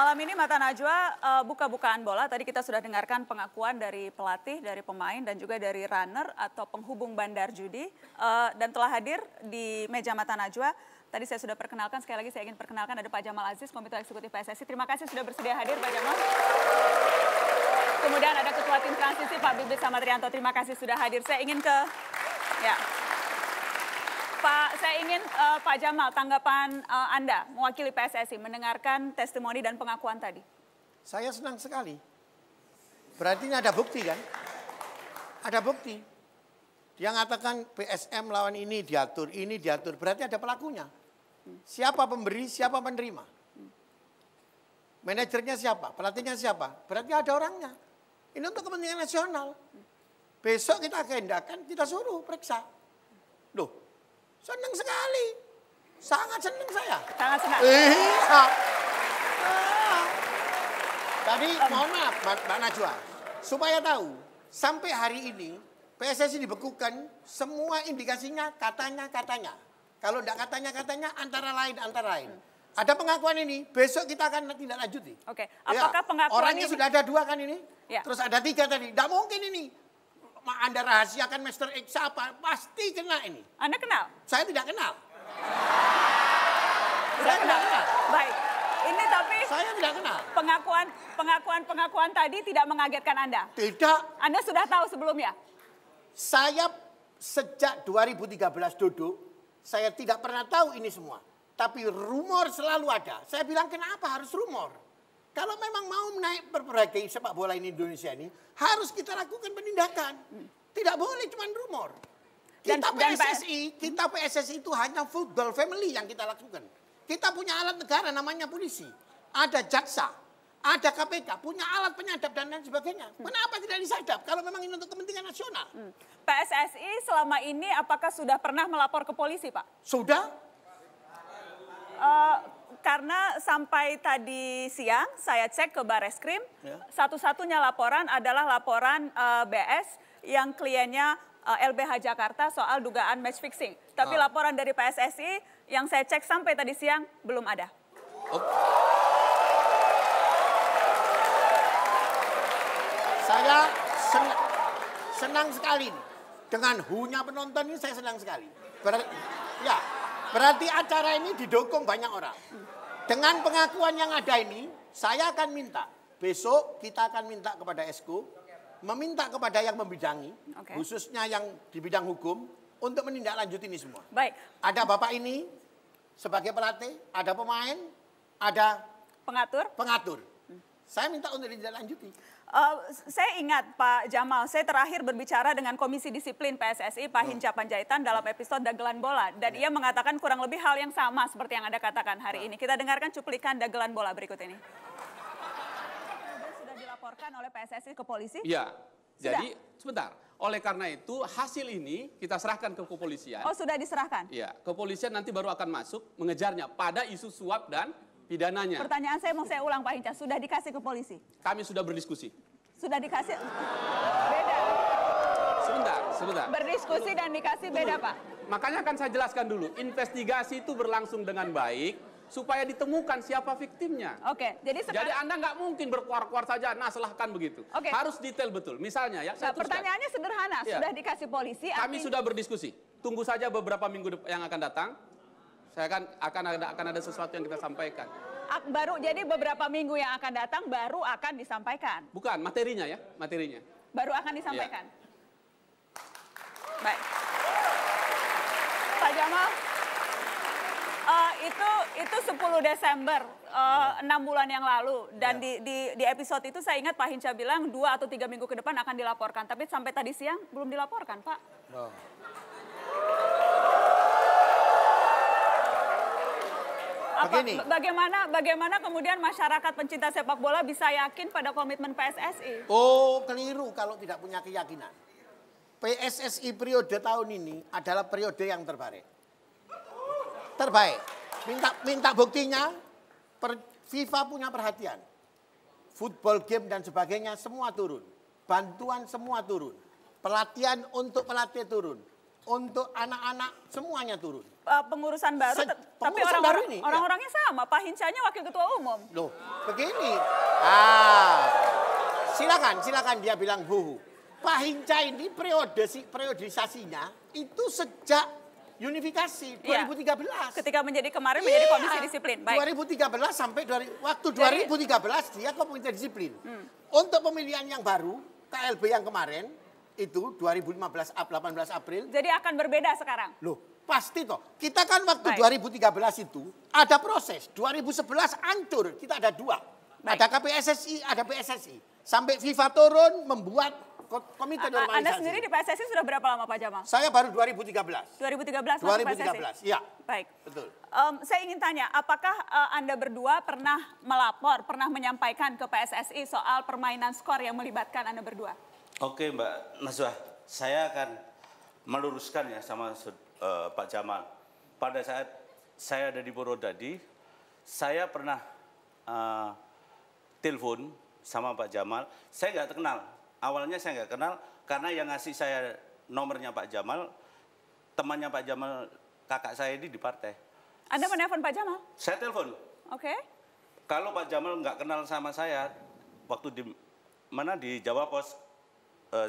Malam ini Mata Najwa buka-bukaan bola. Tadi kita sudah dengarkan pengakuan dari pelatih, dari pemain, dan juga dari runner atau penghubung bandar judi. Dan telah hadir di meja Mata Najwa. Tadi saya sudah perkenalkan, sekali lagi saya ingin perkenalkan ada Pak Jamal Aziz, Komite Eksekutif PSSI. Terima kasih sudah bersedia hadir Pak Jamal. Kemudian ada Ketua Tim Transisi Pak Bibit Samatrianto. Terima kasih sudah hadir. Saya ingin ke... Ya. Pak, saya ingin Pak Jamal, tanggapan Anda mewakili PSSI mendengarkan testimoni dan pengakuan tadi. Saya senang sekali. Berarti ini ada bukti kan? Ada bukti. Dia mengatakan PSM lawan ini diatur. Berarti ada pelakunya. Siapa pemberi, siapa penerima. Manajernya siapa, pelatihnya siapa. Berarti ada orangnya. Ini untuk kepentingan nasional. Besok kita agendakan, kita suruh periksa. Loh, senang sekali. Sangat senang saya. Sangat senang. Tadi mohon maaf Mbak Najwa. Supaya tahu, sampai hari ini PSSI dibekukan semua indikasinya katanya. Kalau tidak katanya antara lain. Ada pengakuan ini, besok kita akan tindak lanjuti. Oke, apakah pengakuan orangnya ini... sudah ada 2 kan ini? Ya. Terus ada 3 tadi. Tidak mungkin ini. Anda rahasiakan Mr. X apa? Pasti kena ini. Anda kenal? Saya tidak kenal. Saya tidak kenal. Baik. Ini tapi saya tidak kenal. Pengakuan tadi tidak mengagetkan Anda? Tidak. Anda sudah tahu sebelumnya? Saya sejak 2013 duduk, saya tidak pernah tahu ini semua. Tapi rumor selalu ada. Saya bilang kenapa harus rumor? Kalau memang mau naik berbagai sepak bola ini Indonesia ini, harus kita lakukan penindakan. Tidak boleh cuma rumor. Kita PSSI itu hanya football family yang kita lakukan. Kita punya alat negara namanya polisi. Ada jaksa, ada KPK, punya alat penyadap dan lain sebagainya. Kenapa tidak disadap kalau memang ini untuk kepentingan nasional? PSSI selama ini apakah sudah pernah melapor ke polisi, Pak? Sudah. Karena sampai tadi siang saya cek ke Bareskrim, satu-satunya laporan adalah laporan BS yang kliennya LBH Jakarta soal dugaan match fixing. Tapi laporan dari PSSI yang saya cek sampai tadi siang belum ada. Saya senang sekali dengan hunya penonton ini, saya senang sekali. Berarti acara ini didukung banyak orang. Dengan pengakuan yang ada ini, saya akan minta, besok kita akan minta kepada Esko, meminta kepada yang membidangi, khususnya yang di bidang hukum, untuk menindaklanjuti ini semua. Baik. Ada Bapak ini sebagai pelatih, ada pemain, ada pengatur. Saya minta untuk ditindaklanjuti. Saya ingat Pak Jamal, saya terakhir berbicara dengan Komisi Disiplin PSSI Pak Hinca Panjaitan dalam episode Dagelan Bola. Dan ia mengatakan kurang lebih hal yang sama seperti yang Anda katakan hari ini. Kita dengarkan cuplikan Dagelan Bola berikut ini. Sudah dilaporkan oleh PSSI ke polisi? Iya, jadi sebentar. Oleh karena itu hasil ini kita serahkan ke kepolisian. Oh, sudah diserahkan? Iya, kepolisian nanti baru akan masuk mengejarnya pada isu suap dan pidananya. Pertanyaan saya mau saya ulang Pak Hinca, sudah dikasih ke polisi? Kami sudah berdiskusi. Sudah dikasih? Beda. Sebentar. Berdiskusi dan dikasih beda Pak? Makanya akan saya jelaskan dulu, investigasi itu berlangsung dengan baik supaya ditemukan siapa viktimnya. Oke, jadi Anda nggak mungkin berkuar-kuar saja, nah silahkan begitu. Harus detail betul. Misalnya ya, saya pertanyaannya sederhana, sudah dikasih polisi? Kami sudah berdiskusi. Tunggu saja beberapa minggu yang akan datang. Saya akan ada sesuatu yang kita sampaikan. Jadi beberapa minggu yang akan datang baru akan disampaikan? Bukan, materinya ya, materinya. Baru akan disampaikan? Ya. Baik. Pak Jamal, itu 10 Desember, 6 bulan yang lalu. Dan di episode itu saya ingat Pak Hinca bilang 2 atau 3 minggu ke depan akan dilaporkan. Tapi sampai tadi siang belum dilaporkan, Pak. Bagaimana kemudian masyarakat pencinta sepak bola bisa yakin pada komitmen PSSI? Oh, keliru kalau tidak punya keyakinan. PSSI periode tahun ini adalah periode yang terbaik. Minta buktinya, FIFA punya perhatian. Football game dan sebagainya semua turun. Bantuan semua turun. Pelatihan untuk pelatih turun. untuk anak-anak semuanya turun. Pengurusan baru, tapi pengurusan baru ini, orang-orangnya sama. Pak Hincanya wakil ketua umum. Loh, begini. Silakan dia bilang buhu. Pak Hinca ini periodisasinya itu sejak unifikasi 2013. Ketika kemarin menjadi komisi disiplin. Baik. 2013 sampai waktu 2013 dia komisi disiplin. Untuk pemilihan yang baru, KLB yang kemarin itu 2018 April. Jadi akan berbeda sekarang. Loh, pasti toh. Kita kan waktu 2013 itu ada proses. 2011 hancur. Kita ada dua. Baik. Ada KPSSI, ada PSSI. Sampai FIFA turun membuat komite normalisasi. Anda sendiri di PSSI sudah berapa lama Pak Jamal? Saya baru 2013. 2013 masuk PSSI? Iya. Baik. Betul. Saya ingin tanya, apakah Anda berdua pernah melapor, pernah menyampaikan ke PSSI soal permainan skor yang melibatkan Anda berdua? Oke Mbak Najwa, saya akan meluruskan ya sama Pak Jamal. Pada saat saya ada di Purwodadi, saya pernah telepon sama Pak Jamal. Saya nggak kenal. Awalnya saya nggak kenal karena yang ngasih saya nomornya Pak Jamal, temannya Pak Jamal, kakak saya ini di partai. Anda menelpon Pak Jamal? Saya telepon. Oke. Kalau Pak Jamal nggak kenal sama saya, waktu di Jawa Pos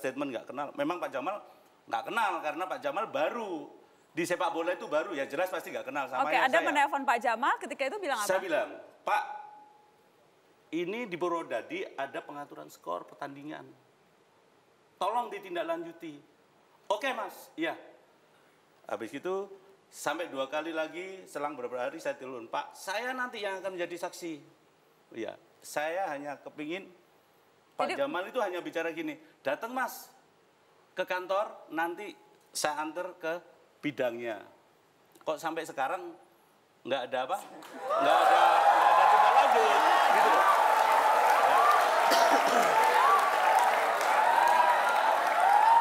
statement nggak kenal. Memang Pak Jamal nggak kenal karena Pak Jamal baru di sepak bola itu baru ya, jelas pasti nggak kenal sama saya. Anda menelpon Pak Jamal ketika itu bilang apa? Saya bilang, Pak, ini di Purwodadi ada pengaturan skor pertandingan. Tolong ditindaklanjuti. Oke Mas, iya. Habis itu sampai 2 kali lagi selang beberapa hari saya telepon, Pak, saya nanti yang akan menjadi saksi. Iya, saya hanya kepingin Pak Jamal itu hanya bicara gini, datang Mas ke kantor, nanti saya antar ke bidangnya. Kok sampai sekarang nggak ada apa? Nggak ada tindak lanjut, gitu loh.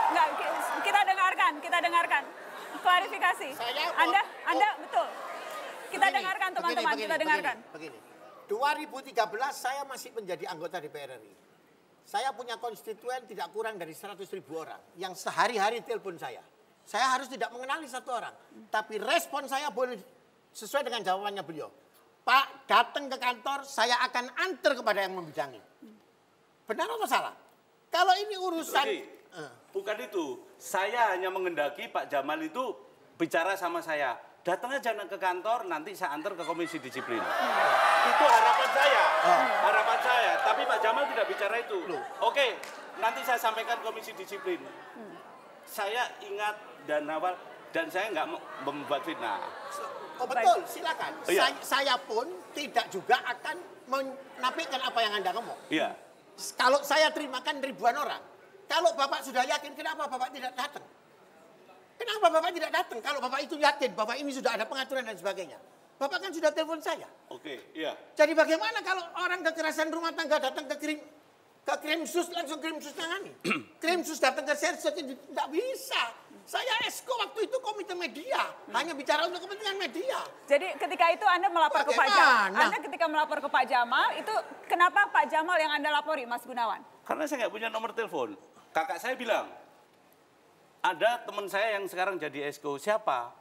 Enggak, kita dengarkan. Klarifikasi. Anda betul. Kita dengarkan teman-teman, kita dengarkan. Begini. 2013 saya masih menjadi anggota DPR RI. Saya punya konstituen tidak kurang dari 100.000 orang yang sehari-hari telepon saya. Saya harus tidak mengenali satu orang. Tapi respon saya boleh sesuai dengan jawabannya beliau. Pak, datang ke kantor, saya akan antar kepada yang membidangi. Benar atau salah? Kalau ini urusan... Bukan itu. Saya hanya mengendaki Pak Jamal itu bicara sama saya. Datang aja ke kantor, nanti saya antar ke komisi disiplin. Itu harapan saya. Harapan saya. Tapi Pak Jamal tidak bicara itu. Oke, nanti saya sampaikan komisi disiplin. Saya ingat dan awal, dan saya nggak membuat fitnah. Oh betul, silakan. Iya. Saya pun tidak juga akan menafikan apa yang Anda ngomong. Iya. Kalau saya terimakan ribuan orang. Kalau Bapak sudah yakin, kenapa Bapak tidak datang? Kenapa Bapak tidak datang? Kalau Bapak itu yakin bahwa ini sudah ada pengaturan dan sebagainya. Bapak kan sudah telepon saya. Oke, iya. Jadi bagaimana kalau orang kekerasan rumah tangga datang ke Krimsus, langsung Krimsus tangani. Krimsus datang ke Serse, tidak bisa. Saya esko waktu itu komite media. Hanya bicara untuk kepentingan media. Jadi ketika itu Anda melapor ke Pak Jamal. Anda ketika melapor ke Pak Jamal, itu kenapa Pak Jamal yang Anda lapori, Mas Gunawan? Karena saya nggak punya nomor telepon. Kakak saya bilang, ada teman saya yang sekarang jadi esko. Siapa?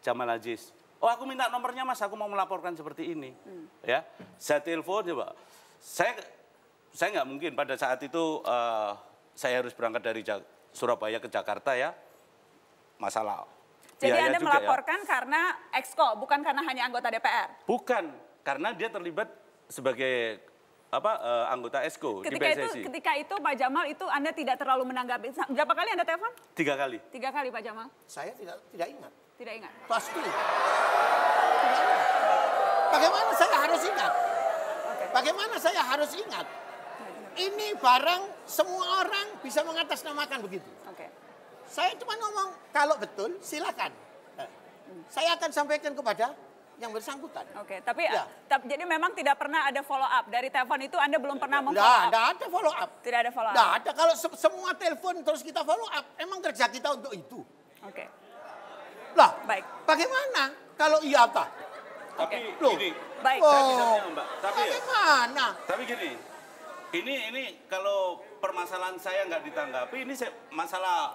Jamal Aziz. Oh aku minta nomornya Mas, aku mau melaporkan seperti ini. Ya, saya telepon coba. Saya nggak mungkin pada saat itu saya harus berangkat dari Surabaya ke Jakarta ya. Masalah. Jadi biaya Anda juga melaporkan karena exco, bukan karena hanya anggota DPR? Bukan, karena dia terlibat sebagai anggota ESCO di PSSI. Ketika itu Pak Jamal itu Anda tidak terlalu menanggapi. Berapa kali Anda telepon? 3 kali. 3 kali Pak Jamal? Saya tidak ingat. Tidak ingat? Pasti. Bagaimana saya harus ingat? Bagaimana saya harus ingat? Ini barang semua orang bisa mengatasnamakan begitu. Oke. Saya cuma ngomong, kalau betul silakan. Saya akan sampaikan kepada yang bersangkutan. Oke, tapi Ya. jadi memang tidak pernah ada follow up dari telepon itu Anda belum pernah memfollow up. Tidak ada follow up. Tidak ada follow up. Tidak ada. Kalau semua telepon terus kita follow up, emang kerja kita untuk itu. Oke. Lah, Baik. bagaimana kalau iya tak? Tapi Loh. gini, Baik. saya bisa bilang, Mbak. Tapi ya, Bagaimana? tapi gini, ini kalau permasalahan saya nggak ditanggapi, ini masalah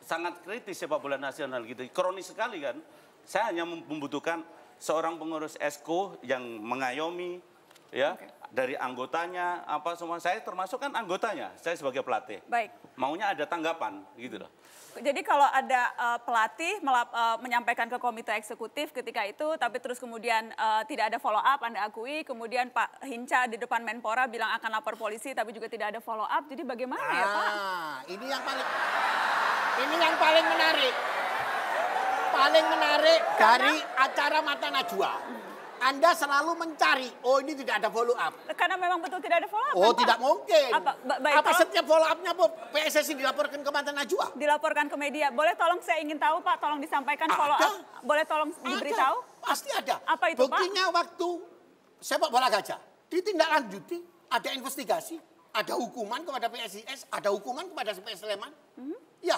sangat kritis sepak bola nasional gitu. Kronis sekali kan. Saya hanya membutuhkan seorang pengurus Esko yang mengayomi ya dari anggotanya apa semua. Saya termasuk kan anggotanya. Saya sebagai pelatih. Baik. Maunya ada tanggapan gitu loh. Jadi kalau ada pelatih menyampaikan ke komite eksekutif ketika itu, tapi terus kemudian tidak ada follow up, Anda akui, kemudian Pak Hinca di depan Menpora bilang akan lapor polisi, tapi juga tidak ada follow up. Jadi bagaimana ya Pak? Ini yang paling menarik. Paling menarik dari acara Mata Najwa. Anda selalu mencari, oh ini tidak ada follow up. Karena memang betul tidak ada follow up. Oh kan, tidak Pak? mungkin. Apa tolong, setiap follow upnya PSSI dilaporkan ke Mata Najwa? dilaporkan ke media. Boleh tolong saya ingin tahu Pak, tolong disampaikan follow up. Boleh tolong diberitahu? Pasti ada. Apa itu Buktinya Pak? waktu sepak bola gajah ditindaklanjuti, ada investigasi, ada hukuman kepada PSIS, ada hukuman kepada PS Sleman. Ya,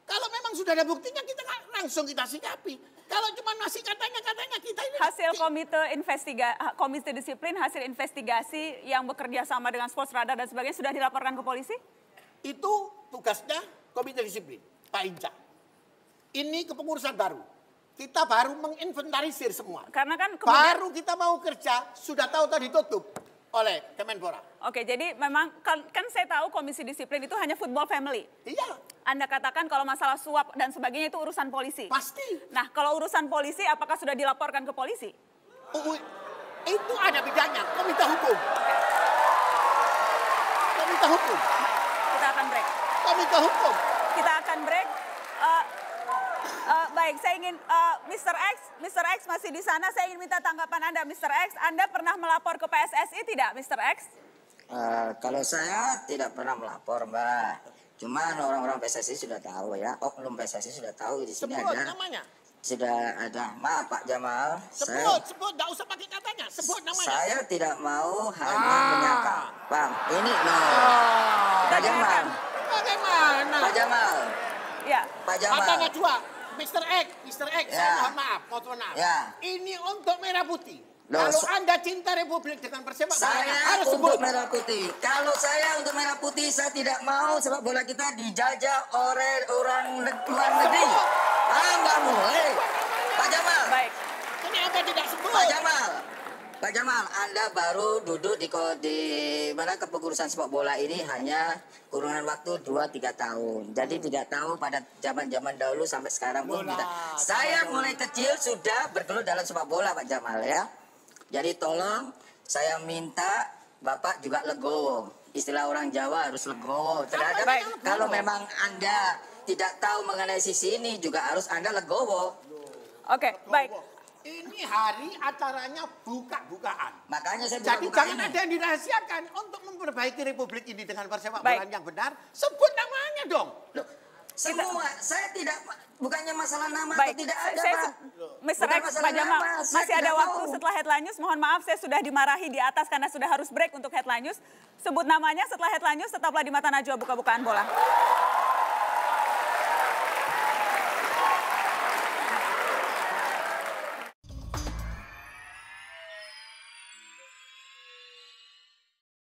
kalau memang sudah ada buktinya kita langsung kita sikapi. Kalau cuma masih katanya kita ini Hasil komite disiplin, hasil investigasi yang bekerja sama dengan Sports Radar dan sebagainya sudah dilaporkan ke polisi? itu tugasnya komite disiplin, Pak Hinca. Ini kepengurusan baru. Kita baru menginventarisir semua. Karena kan kemudian, baru kita mau kerja, sudah tahu tadi ditutup oleh Kemenpora. Oke, jadi memang kan saya tahu komisi disiplin itu hanya football family. Iya. Anda katakan kalau masalah suap dan sebagainya itu urusan polisi. Pasti. Nah, kalau urusan polisi apakah sudah dilaporkan ke polisi? Itu ada bidangnya, komite hukum. Komite hukum. Kita akan break. Komite hukum. Kita akan break. Baik, saya ingin Mr. X masih di sana. Saya ingin minta tanggapan Anda, Mr. X. Anda pernah melapor ke PSSI tidak, Mr. X? Kalau saya tidak pernah melapor, Mbak. Cuman orang-orang PSSI sudah tahu ya, oknum PSSI sudah tahu di sini Sebut ada. namanya. Sudah ada, maaf Pak Jamal. Sebut, enggak usah pakai katanya. Sebut namanya. Saya tidak mau hanya menyangka. Bang, ini loh. Pak Jamal. Bagaimana? Pak Jamal. Ya. Pak Jamal. Mata Najwa, Mr. X, Ya. saya mohon maaf, mohon maaf. Ya. Ini untuk merah putih. Loh, Kalau Anda cinta Republik dengan persepak bola, saya harus untuk sebut. merah putih. Kalau saya untuk merah putih, saya tidak mau sepak bola kita dijajah oleh orang luar negeri. Paham kamu? Pak Jamal. Baik. Ini Anda tidak sebut. Pak Jamal, Anda baru duduk di mana kepengurusan sepak bola ini hanya kurungan waktu 2-3 tahun. Jadi tidak tahu pada zaman-zaman dahulu sampai sekarang pun tidak. Saya mulai kecil sudah bergelut dalam sepak bola, Pak Jamal ya. Jadi tolong saya minta Bapak juga legowo. Istilah orang Jawa harus legowo. Terhadap kalau memang Anda tidak tahu mengenai sisi ini juga harus Anda legowo. Oke, baik. Ini hari acaranya buka-bukaan. Makanya saya Jadi buka jangan ini. ada yang dirahasiakan untuk memperbaiki Republik ini dengan persepak Baik. bola yang benar. Sebut namanya dong. Loh, semua saya tidak bukannya masalah nama Baik, atau tidak ada, Pak. Mr. Bukan X, masalah Pak Jamal, nama, saya masih ada tidak waktu mau. setelah headline news. Mohon maaf, saya sudah dimarahi di atas karena sudah harus break untuk headline news. Sebut namanya setelah headline news, tetaplah di Mata Najwa buka-bukaan bola.